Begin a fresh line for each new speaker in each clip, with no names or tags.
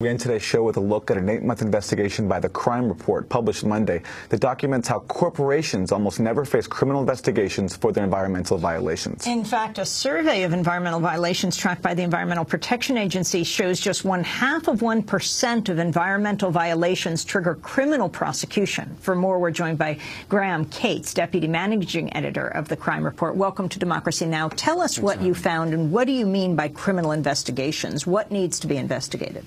We end today's show with a look at an 8-month investigation by the Crime Report published Monday that documents how corporations almost never face criminal investigations for their environmental violations.
In fact, a survey of environmental violations tracked by the Environmental Protection Agency shows just 0.5% of environmental violations trigger criminal prosecution. For more, we're joined by Graham Cates, Deputy Managing Editor of the Crime Report. Welcome to Democracy Now! Tell us what you found and what do you mean by criminal investigations? What needs to be investigated?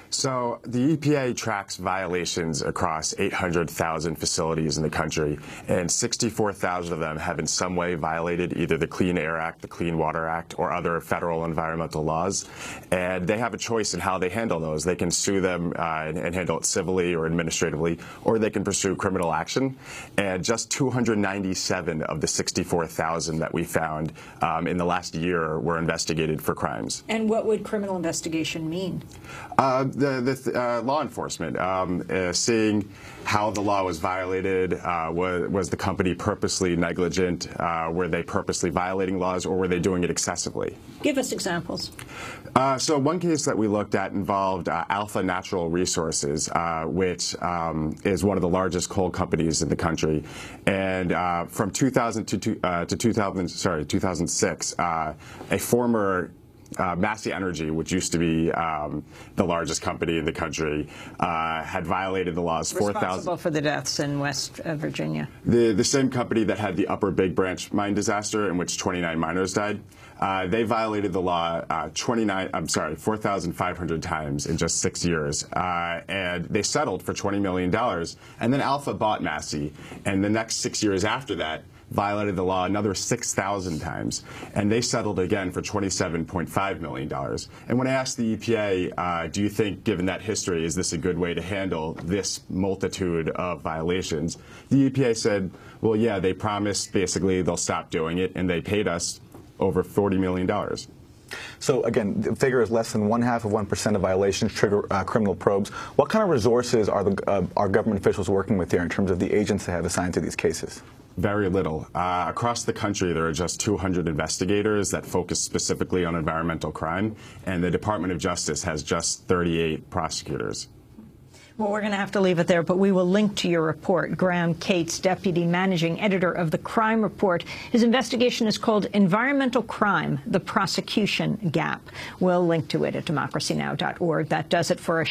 So the EPA tracks violations across 800,000 facilities in the country, and 64,000 of them have in some way violated either the Clean Air Act, the Clean Water Act, or other federal environmental laws. And they have a choice in how they handle those. They can sue them and handle it civilly or administratively, or they can pursue criminal action. And just 297 of the 64,000 that we found in the last year were investigated for crimes.
And what would criminal investigation mean?
The law enforcement, seeing how the law was violated, was the company purposely negligent, were they purposely violating laws, or were they doing it excessively?
Give us examples.
So one case that we looked at involved Alpha Natural Resources, which is one of the largest coal companies in the country. And from 2000 to 2006, a former Massey Energy, which used to be the largest company in the country, had violated the laws.
Responsible for the deaths in West Virginia.
The same company that had the Upper Big Branch mine disaster in which 29 miners died. They violated the law 4,500 times in just 6 years. And they settled for $20 million. And then Alpha bought Massey. And the next 6 years after that, violated the law another 6,000 times, and they settled again for $27.5 million. And when I asked the EPA, do you think, given that history, is this a good way to handle this multitude of violations, the EPA said, well, yeah, they promised basically they'll stop doing it, and they paid us over $40 million.
So, again, the figure is less than 0.5% of violations trigger criminal probes. What kind of resources are government officials working with here in terms of the agents they have assigned to these cases?
Very little. Across the country, there are just 200 investigators that focus specifically on environmental crime, and the Department of Justice has just 38 prosecutors.
Well, we're going to have to leave it there, but we will link to your report. Graham Cates, Deputy Managing Editor of the Crime Report. His investigation is called Environmental Crime, the Prosecution Gap. We'll link to it at democracynow.org. That does it for us.